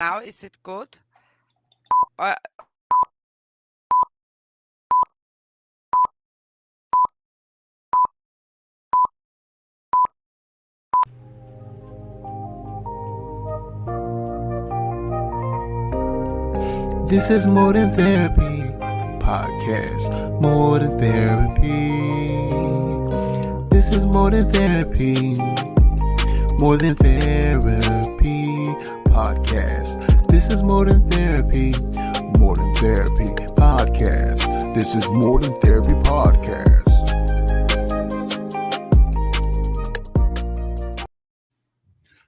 Now is it good? Uh, This is More Than Therapy podcast. More than therapy. This is more than therapy. More than therapy podcast. This is more than therapy. More than therapy podcast. This is more than therapy podcast.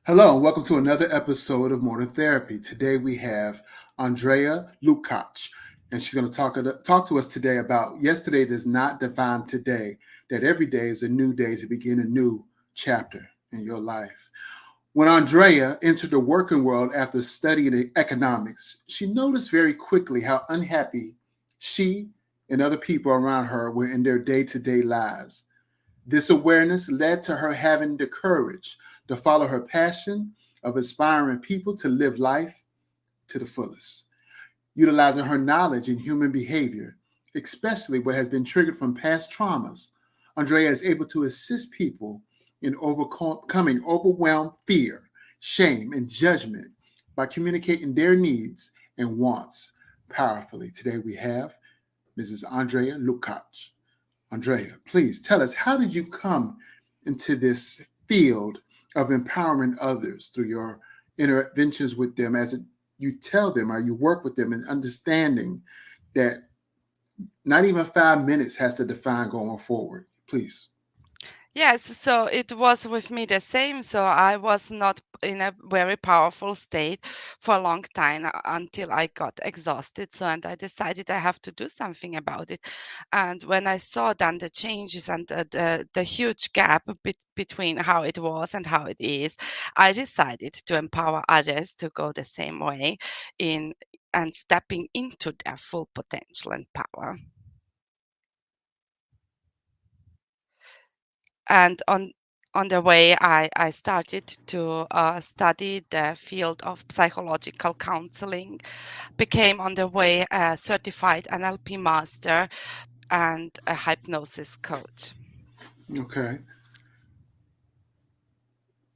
Hello, and welcome to another episode of More Than Therapy. Today we have Andrea Lukac, and she's going to talk to us today about yesterday does not define today, that every day is a new day to begin a new chapter in your life. When Andrea entered the working world after studying economics, she noticed very quickly how unhappy she and other people around her were in their day-to-day lives. This awareness led to her having the courage to follow her passion of inspiring people to live life to the fullest. Utilizing her knowledge in human behavior, especially what has been triggered from past traumas, Andrea is able to assist people in overcoming overwhelm, fear, shame, and judgment by communicating their needs and wants powerfully. Today we have Mrs. Andrea Lukac. Andrea, please tell us, how did you come into this field of empowering others through your interventions with them you tell them or you work with them and understanding that not even 5 minutes has to define going forward? Please. Yes, so it was with me the same. So I was not in a very powerful state for a long time until I got exhausted. So, and I decided I have to do something about it. And when I saw then the changes and the huge gap between how it was and how it is, I decided to empower others to go the same way in and stepping into their full potential and power. And on the way, I started to study the field of psychological counseling, became on the way a certified NLP master and a hypnosis coach. Okay.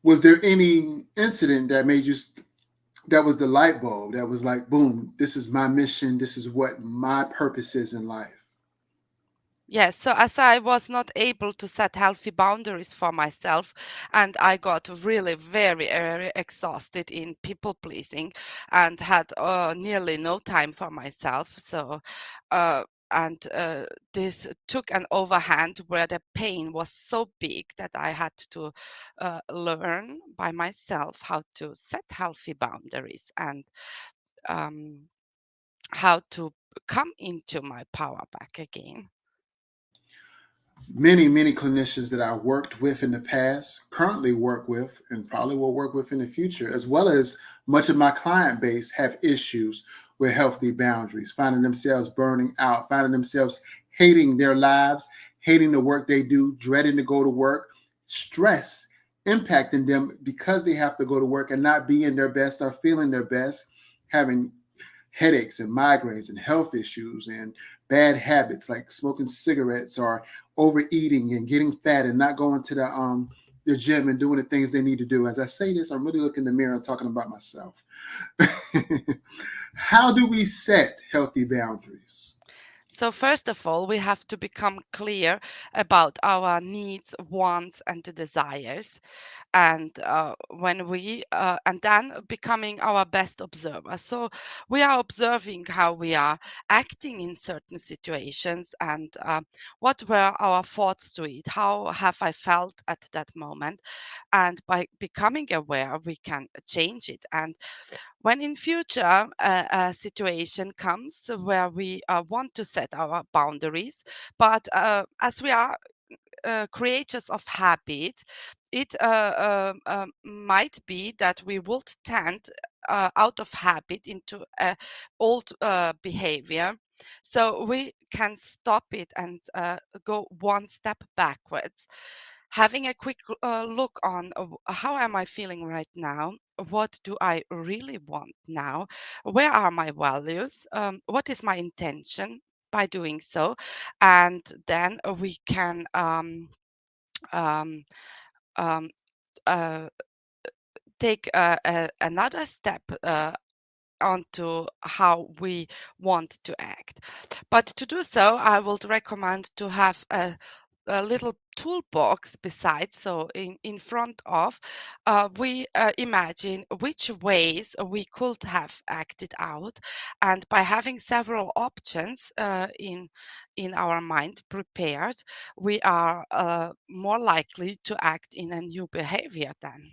Was there any incident that made you, that was the light bulb, that was like, boom, this is my mission, this is what my purpose is in life? Yes, so as I was not able to set healthy boundaries for myself, and I got really very exhausted in people pleasing and had nearly no time for myself. So, uh, and this took an overhand where the pain was so big that I had to learn by myself how to set healthy boundaries and um, how to come into my power back again. Many clinicians that I worked with in the past, currently work with, and probably will work with in the future, as well as much of my client base, have issues with healthy boundaries, finding themselves burning out, finding themselves hating their lives, hating the work they do, dreading to go to work, stress impacting them because they have to go to work and not being their best or feeling their best, having headaches and migraines and health issues and bad habits like smoking cigarettes or overeating and getting fat and not going to the gym and doing the things they need to do. As I say this, I'm really looking in the mirror and talking about myself. How do we set healthy boundaries? So first of all, we have to become clear about our needs, wants, and desires, and and then becoming our best observer. So we are observing how we are acting in certain situations and what were our thoughts to it. How have I felt at that moment? And by becoming aware, we can change it. And when in future a situation comes where we want to set our boundaries, but as we are creatures of habit, it might be that we would tend out of habit into old behavior. So we can stop it and go one step backwards. Having a quick look on how am I feeling right now? What do I really want now? Where are my values? What is my intention by doing so? And then we can um, um, uh, take another step onto how we want to act. But to do so, I would recommend to have a little toolbox beside, so in front of, we imagine which ways we could have acted out, and by having several options in our mind prepared, we are more likely to act in a new behavior then.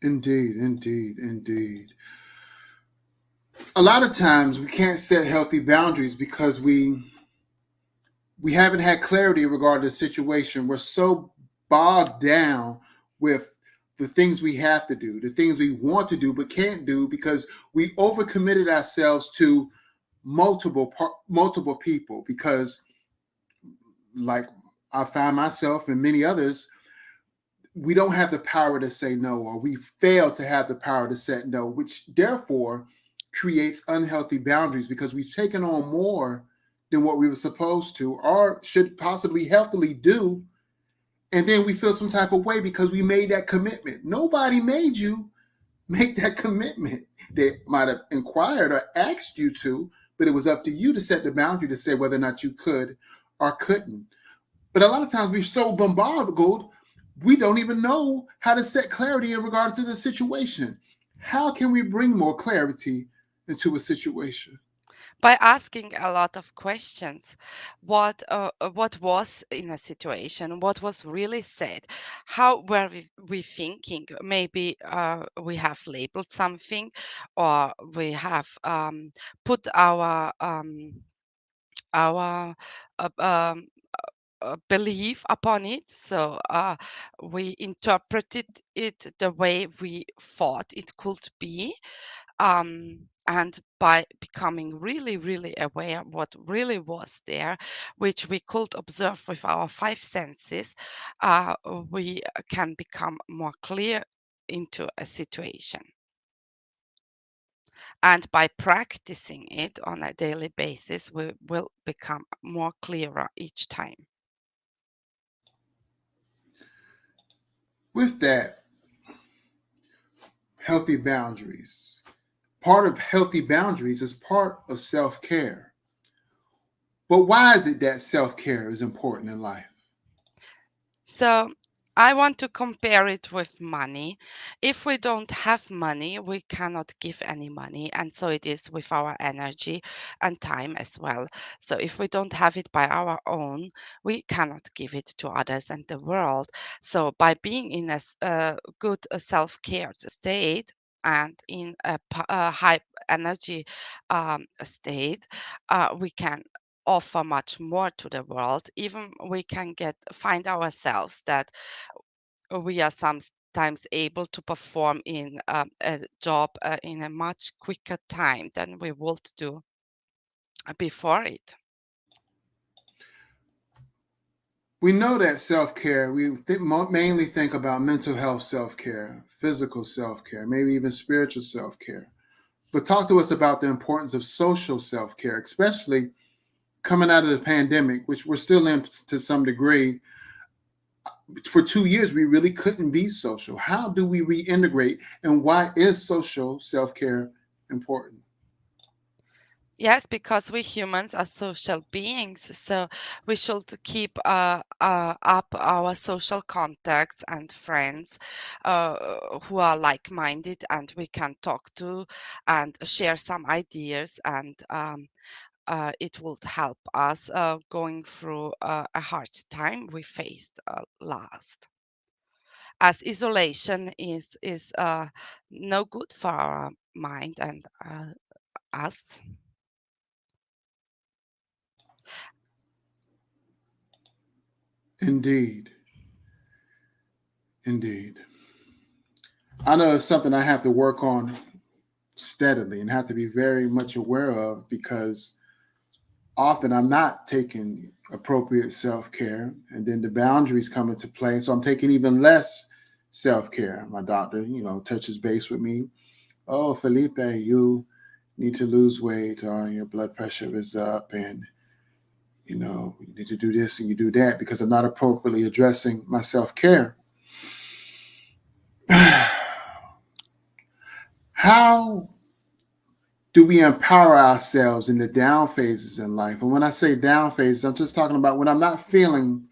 Indeed, indeed, indeed. A lot of times we can't set healthy boundaries because we haven't had clarity regarding the situation. We're so bogged down with the things we have to do, the things we want to do but can't do because we overcommitted ourselves to multiple people. Because, like I find myself and many others, we don't have the power to say no, or we fail to have the power to say no, which therefore creates unhealthy boundaries because we've taken on more than what we were supposed to or should possibly healthily do. And then we feel some type of way because we made that commitment. Nobody made you make that commitment. They might have inquired or asked you to, but it was up to you to set the boundary to say whether or not you could or couldn't. But a lot of times we're so bombarded, we don't even know how to set clarity in regard to the situation. How can we bring more clarity into a situation? By asking a lot of questions. What was in a situation? What was really said? How were we thinking? Maybe we have labeled something, or we have put our uh, um, belief upon it. So we interpreted it the way we thought it could be, and by becoming really, really aware what really was there, which we could observe with our five senses, we can become more clear into a situation. And by practicing it on a daily basis, we will become more clearer each time. With that, healthy boundaries. Part of healthy boundaries is part of self care. But why is it that self care is important in life? So I want to compare it with money. If we don't have money, we cannot give any money. And so it is with our energy and time as well. So if we don't have it by our own, we cannot give it to others and the world. So by being in a good self-care state, and in a high energy state, we can offer much more to the world. Even we can get find ourselves that we are sometimes able to perform in a job in a much quicker time than we would do before it. We know that self care, mainly think about mental health self care, physical self care, maybe even spiritual self care. But talk to us about the importance of social self care, especially coming out of the pandemic, which we're still in to some degree. For 2 years, we really couldn't be social. How do we reintegrate, and why is social self care important? Yes, because we humans are social beings, so we should keep up our social contacts and friends who are like-minded, and we can talk to and share some ideas, and it would help us going through a hard time we faced last. As isolation is no good for our mind and us. Indeed, indeed. I know it's something I have to work on steadily and have to be very much aware of because often I'm not taking appropriate self care, and then the boundaries come into play. So I'm taking even less self care. My doctor, touches base with me. Oh, Felipe, you need to lose weight, or your blood pressure is up, and you need to do this and you do that because I'm not appropriately addressing my self care. How do we empower ourselves in the down phases in life? And when I say down phases, I'm just talking about when I'm not feeling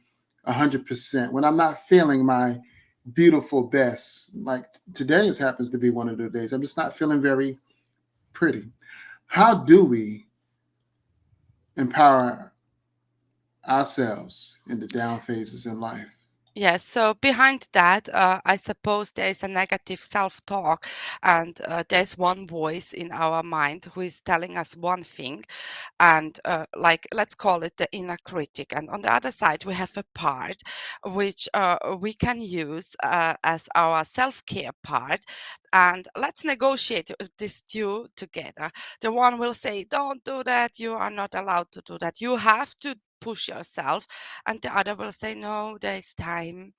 100%, when I'm not feeling my beautiful best. Like today just happens to be one of the days. I'm just not feeling very pretty. How do we empower ourselves in the down phases in life? Yes, so behind that, I suppose there is a negative self-talk, and there's one voice in our mind who is telling us one thing, and like let's call it the inner critic. And on the other side, we have a part which we can use as our self-care part. And let's negotiate these two together. The one will say, "Don't do that. You are not allowed to do that. You have to." Push yourself, and the other will say, no, there is time,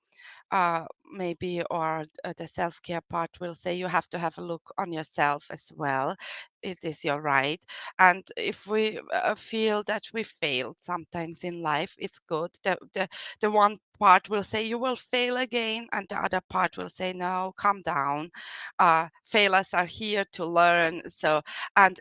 maybe, or the self-care part will say you have to have a look on yourself as well. It is your right. And if we feel that we failed sometimes in life, it's good. The one part will say you will fail again, and the other part will say no, calm down. Failures are here to learn. So, and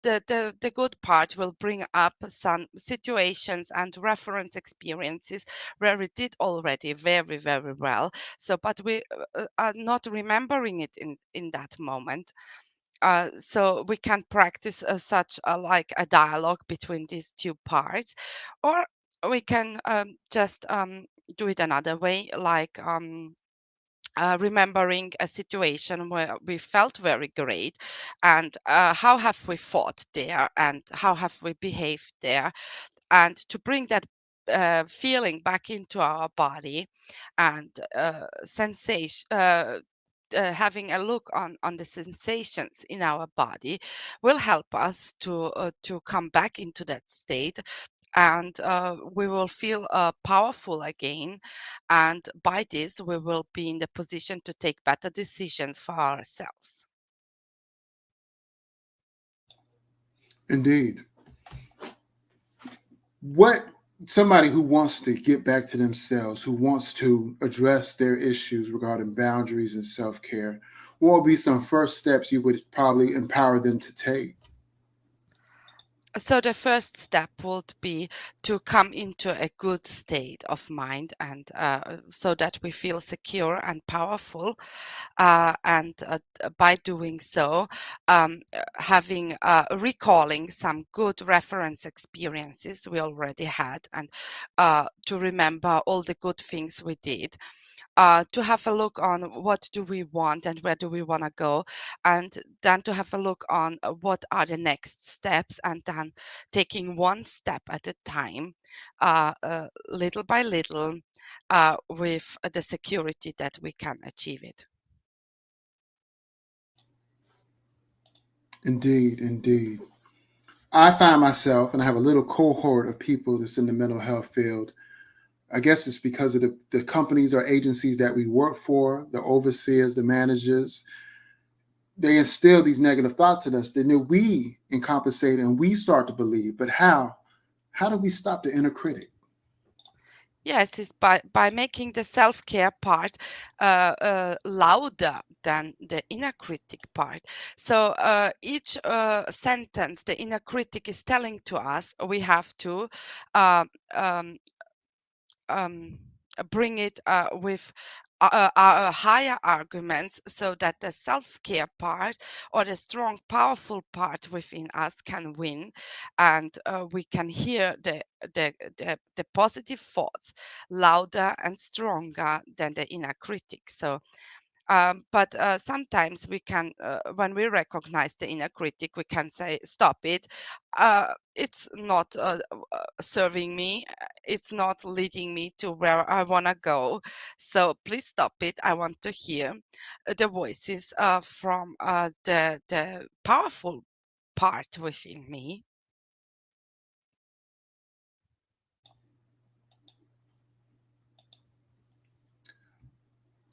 the good part will bring up some situations and reference experiences where we did already very, very well. So, but we are not remembering it in that moment. So we can practice such like a dialogue between these two parts, or we can just do it another way, like remembering a situation where we felt very great, and how have we fought there and how have we behaved there, and to bring that feeling back into our body, and sensation having a look on the sensations in our body will help us to come back into that state, and we will feel powerful again, and by this we will be in the position to take better decisions for ourselves. Indeed. What somebody who wants to get back to themselves, who wants to address their issues regarding boundaries and self care, what would be some first steps you would probably empower them to take? So the first step would be to come into a good state of mind, and so that we feel secure and powerful, and by doing so, having recalling some good reference experiences we already had, and to remember all the good things we did, to have a look on what do we want and where do we want to go, and then to have a look on what are the next steps, and then taking one step at a time, little by little, with the security that we can achieve it. Indeed, indeed. I find myself, and I have a little cohort of people that's in the mental health field. I guess it's because of the companies or agencies that we work for, the overseers, the managers. They instill these negative thoughts in us. Then we incompensate and we start to believe. But how? How do we stop the inner critic? Yes, it's by making the self-care part louder than the inner critic part. So each sentence the inner critic is telling to us, we have to uh, um, um, bring it with higher arguments, so that the self-care part or the strong, powerful part within us can win, and we can hear the positive thoughts louder and stronger than the inner critic. So but sometimes we can, when we recognize the inner critic, we can say, "Stop it! It's not serving me. It's not leading me to where I want to go. So please stop it. I want to hear the voices from the powerful part within me."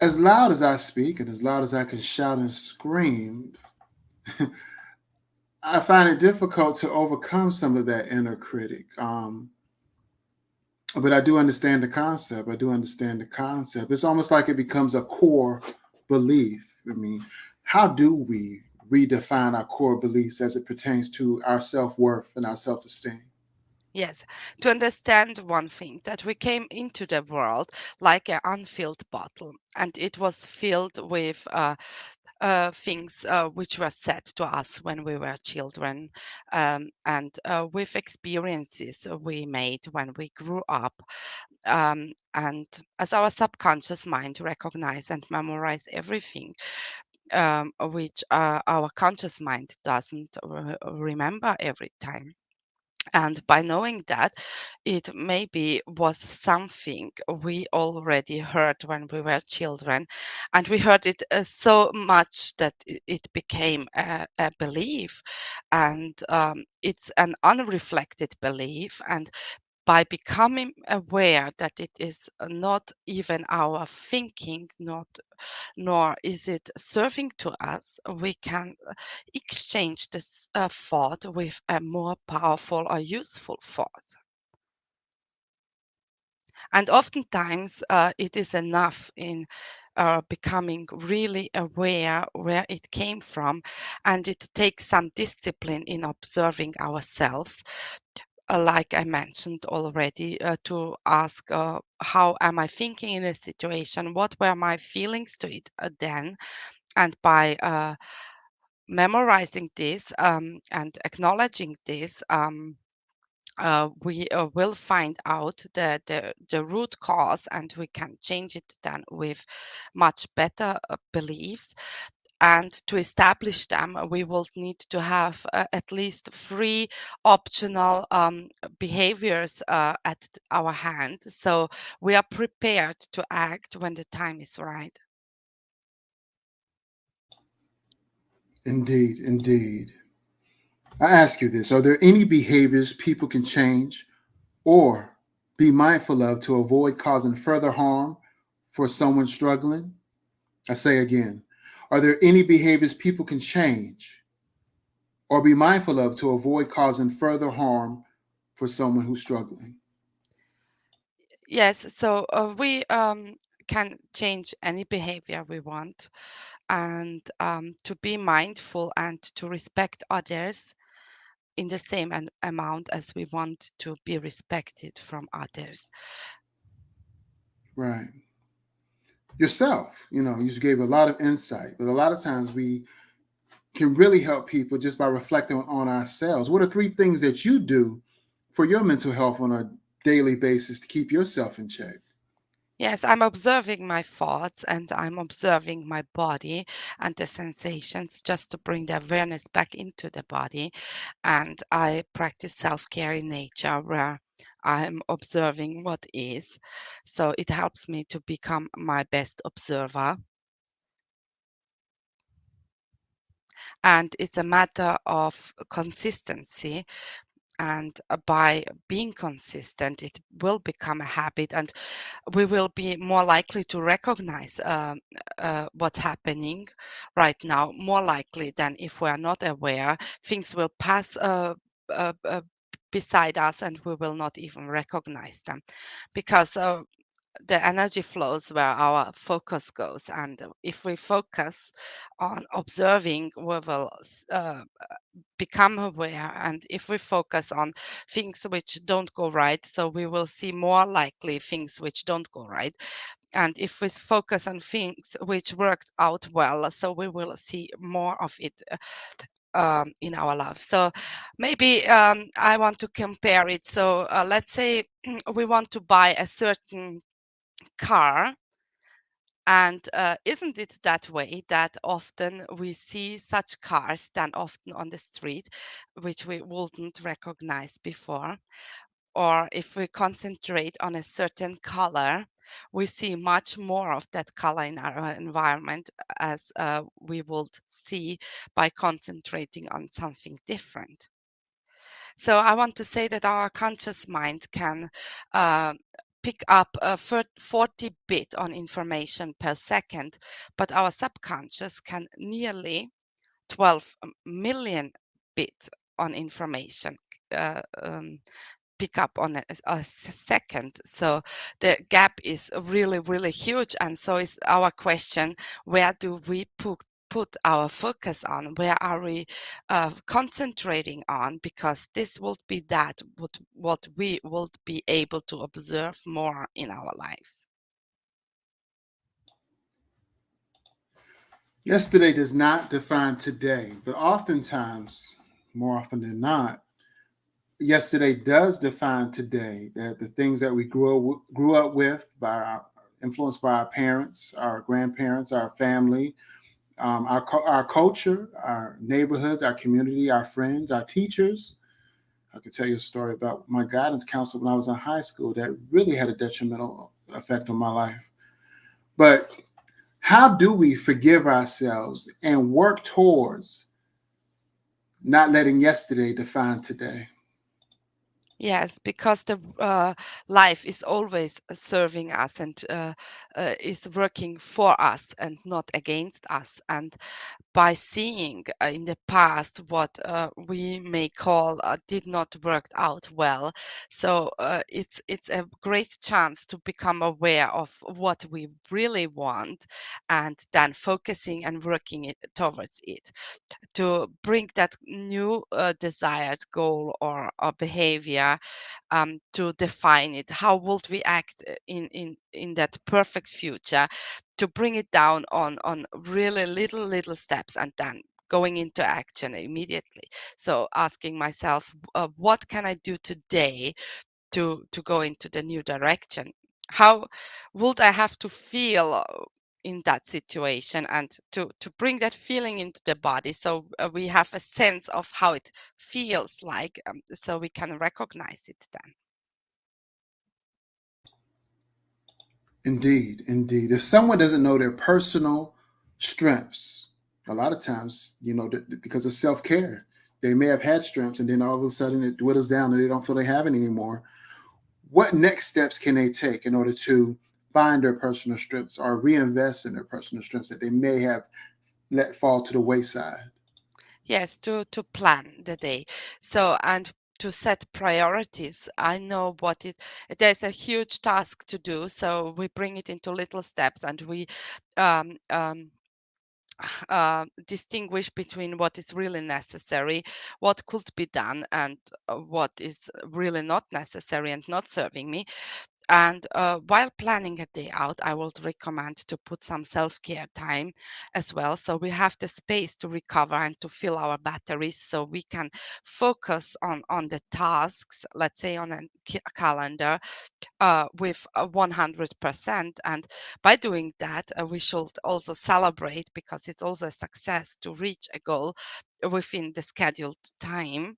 As loud as I speak and as loud as I can shout and scream, I find it difficult to overcome some of that inner critic. But I do understand the concept. I do understand the concept. It's almost like it becomes a core belief. I mean, how do we redefine our core beliefs as it pertains to our self worth and our self esteem? Yes, to understand one thing that we came into the world like an unfilled bottle, and it was filled with things which were said to us when we were children, and with experiences we made when we grew up. And as our subconscious mind recognize and memorize everything, which our conscious mind doesn't remember every time. And by knowing that, it maybe was something we already heard when we were children, and we heard it so much that it became a belief, and it's an unreflected belief. And by becoming aware that it is not even our thinking, not nor is it serving to us, we can exchange this thought with a more powerful or useful thought. And oftentimes, it is enough in becoming really aware where it came from, and it takes some discipline in observing ourselves. Like I mentioned already, to ask, how am I thinking in a situation? What were my feelings to it then? And by memorizing this, and acknowledging this, we will find out the root cause, and we can change it then with much better beliefs. And to establish them, we will need to have at least three optional behaviors at our hand, so we are prepared to act when the time is right. Indeed, indeed. I ask you this: are there any behaviors people can change or be mindful of to avoid causing further harm for someone struggling? I say again, are there any behaviors people can change or be mindful of to avoid causing further harm for someone who's struggling? Yes, so we can change any behavior we want, and to be mindful and to respect others in the same amount as we want to be respected from others. Right. Yourself, you gave a lot of insight, but a lot of times we can really help people just by reflecting on ourselves. What are three things that you do for your mental health on a daily basis to keep yourself in check? Yes, I'm observing my thoughts, and I'm observing my body and the sensations, just to bring the awareness back into the body. And I practice self-care in nature, where I'm observing what is. So it helps me to become my best observer. And it's a matter of consistency, and by being consistent, it will become a habit, and we will be more likely to recognize what's happening right now, more likely than if we are not aware. Things will pass beside us, and we will not even recognize them, because the energy flows where our focus goes. And if we focus on observing, we will become aware. And if we focus on things which don't go right, so we will see more likely things which don't go right. And if we focus on things which worked out well, so we will see more of it in our life. So maybe I want to compare it. So let's say we want to buy a certain car. And isn't it that way that often we see such cars stand often on the street, which we wouldn't recognize before? Or if we concentrate on a certain color, we see much more of that color in our environment, as we would see by concentrating on something different. So I want to say that our conscious mind can uh, pick up 40 bit on information per second, but our subconscious can nearly 12 million bit on information uh, um, pick up on a second. So the gap is really, really huge. And so is our question, where do we put our focus on? Where are we concentrating on? Because this will be what we will be able to observe more in our lives. Yesterday does not define today, but oftentimes, more often than not, yesterday does define today. That the things that we grew up with, influenced by our parents, our grandparents, our family, our culture, our neighborhoods, our community, our friends, our teachers. I could tell you a story about my guidance counselor when I was in high school that really had a detrimental effect on my life. But how do we forgive ourselves and work towards not letting yesterday define today? Yes, because the life is always serving us and is working for us and not against us. And by seeing in the past what we may call did not work out well, so it's a great chance to become aware of what we really want, and then focusing and working it towards it to bring that new desired goal or behavior, to define it. How would we act in that perfect future, to bring it down on really little steps and then going into action immediately. So asking myself, what can I do today to go into the new direction? How would I have to feel in that situation, and to bring that feeling into the body, so we have a sense of how it feels like, so we can recognize it then. Indeed, indeed. If someone doesn't know their personal strengths, a lot of times, because of self care, they may have had strengths and then all of a sudden it dwindles down and they don't feel they have it anymore. What next steps can they take in order to find their personal strengths or reinvest in their personal strengths that they may have let fall to the wayside? Yes, to plan the day. So, and to set priorities. I know what it there's a huge task to do, so we bring it into little steps, and we um, um, distinguish between what is really necessary, what could be done, and what is really not necessary and not serving me. And while planning a day out, I would recommend to put some self-care time as well. So we have the space to recover and to fill our batteries, so we can focus on the tasks, let's say on a calendar, with 100%. And by doing that, we should also celebrate, because it's also a success to reach a goal within the scheduled time,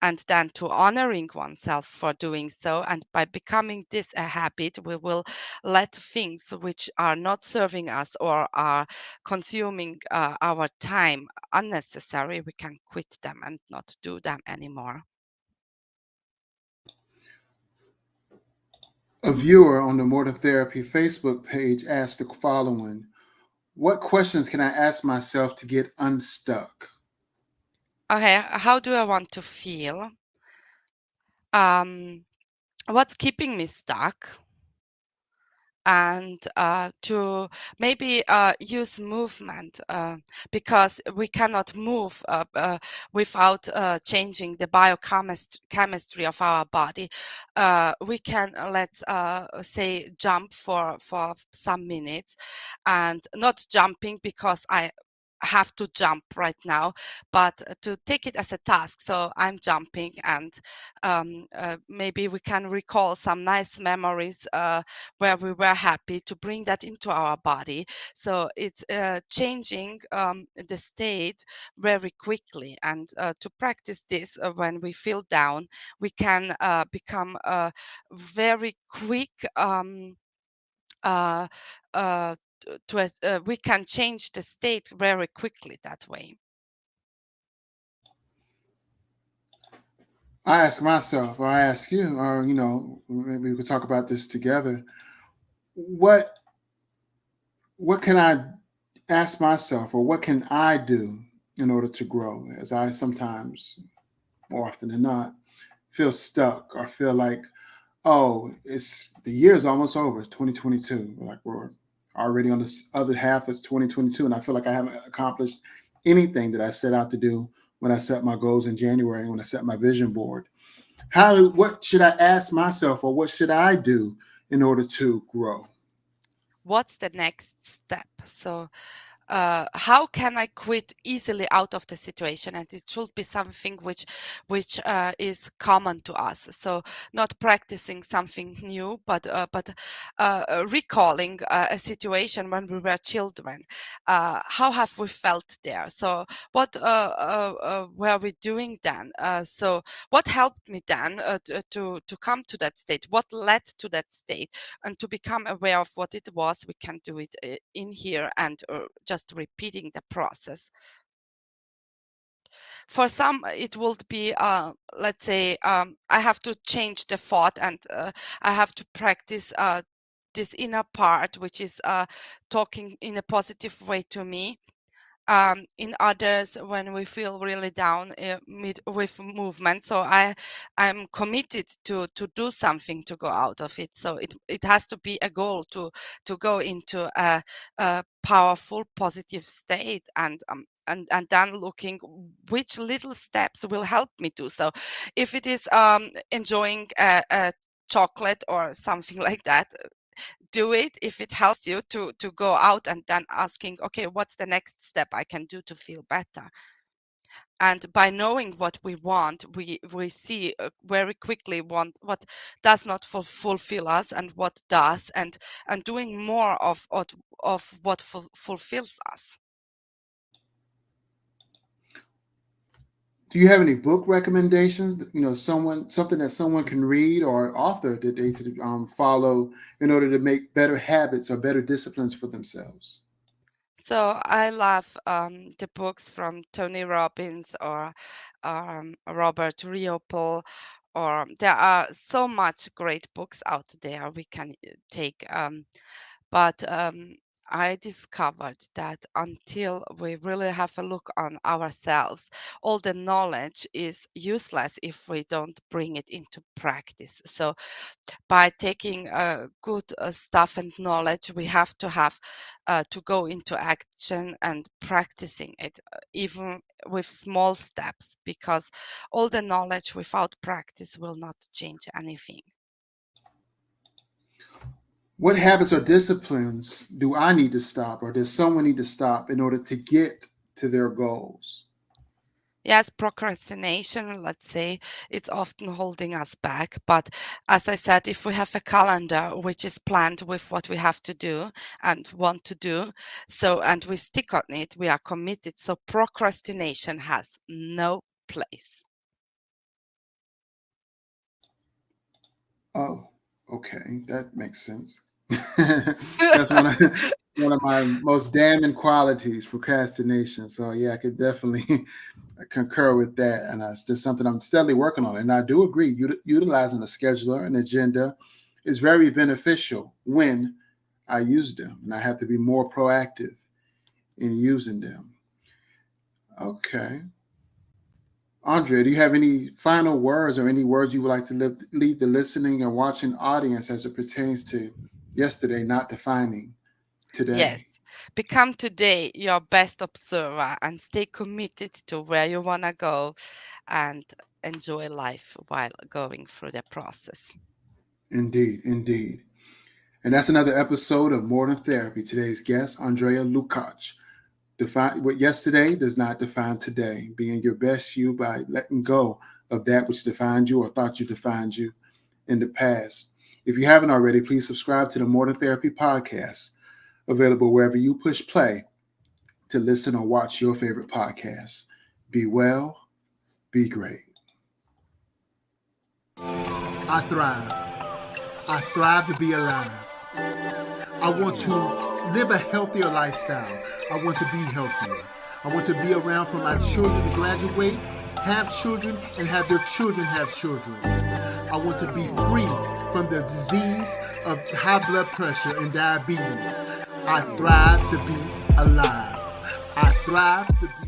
and then to honoring oneself for doing so. And by becoming this a habit, we will let things which are not serving us or are consuming our time unnecessary, we can quit them and not do them anymore. A viewer on the More Than Therapy Facebook page asked the following: what questions can I ask myself to get unstuck? Okay, how do I want to feel? Um, what's keeping me stuck? And to maybe use movement, because we cannot move without changing the biochemistry of our body. We can, let's say, jump for some minutes, and not jumping because I have to jump right now, but to take it as a task. So I'm jumping, and maybe we can recall some nice memories where we were happy, to bring that into our body. So it's changing the state very quickly. And to practice this when we feel down, we can become very quick. Uh, uh, we can change the state very quickly that way. I ask myself, or I ask you, or maybe we could talk about this together. What what can I ask myself, or what can I do in order to grow? As I sometimes, more often than not, feel stuck or feel like, oh, it's the year's almost over. It's 2022. Like we're already on this other half of 2022, and I feel like I haven't accomplished anything that I set out to do when I set my goals in January and when I set my vision board. What should I ask myself, or what should I do in order to grow? What's the next step? So how can I quit easily out of the situation? And it should be something which is common to us. So not practicing something new, but recalling a situation when we were children. How have we felt there? So what were we doing then? So what helped me then to come to that state? What led to that state? And to become aware of what it was, we can do it in here and just repeating the process. For some, it would be, let's say, I have to change the thought and I have to practice this inner part, which is talking in a positive way to me. In others, when we feel really down with movement, so I'm committed to do something to go out of it. So it has to be a goal to go into a powerful positive state, and then looking which little steps will help me do so. If it is enjoying a chocolate or something like that, do it if it helps you to go out, and then asking, okay, what's the next step I can do to feel better? And by knowing what we want, we see very quickly what does not fulfill us and what does, and doing more of what fulfills us. Do you have any book recommendations? Something that someone can read, or author that they could follow in order to make better habits or better disciplines for themselves. So I love the books from Tony Robbins or Robert Riopel, or there are so much great books out there we can take. But I discovered that until we really have a look on ourselves, all the knowledge is useless if we don't bring it into practice. So by taking good stuff and knowledge, we have to go into action and practicing it, even with small steps, because all the knowledge without practice will not change anything. What habits or disciplines do I need to stop, or does someone need to stop in order to get to their goals? Yes, procrastination, let's say, it's often holding us back. But as I said, if we have a calendar which is planned with what we have to do and want to do, so and we stick on it, we are committed. So procrastination has no place. Oh, okay, that makes sense. That's one of my most damning qualities, procrastination. So yeah, I could definitely concur with that, and it's just something I'm steadily working on. And I do agree, utilizing a scheduler and agenda is very beneficial when I use them, and I have to be more proactive in using them. Okay. Andrea, do you have any final words or any words you would like to lead the listening and watching audience as it pertains to yesterday not defining Yes, today? become today your best observer and stay committed to where you want to go, and enjoy life while going through the process. Indeed, indeed. And that's another episode of Modern Therapy. Today's guest, Andrea Lukac. Define what yesterday does not define today. Being your best you by letting go of that which defined you or thought you defined you in the past. If you haven't already, please subscribe to the Modern Therapy Podcast, available wherever you push play to listen or watch your favorite podcasts. Be well, be great. I thrive. I thrive to be alive. I want to live a healthier lifestyle. I want to be healthier. I want to be around for my children to graduate have children and have their children have children. I want to be free from the disease of high blood pressure and diabetes. I thrive to be alive. I thrive to be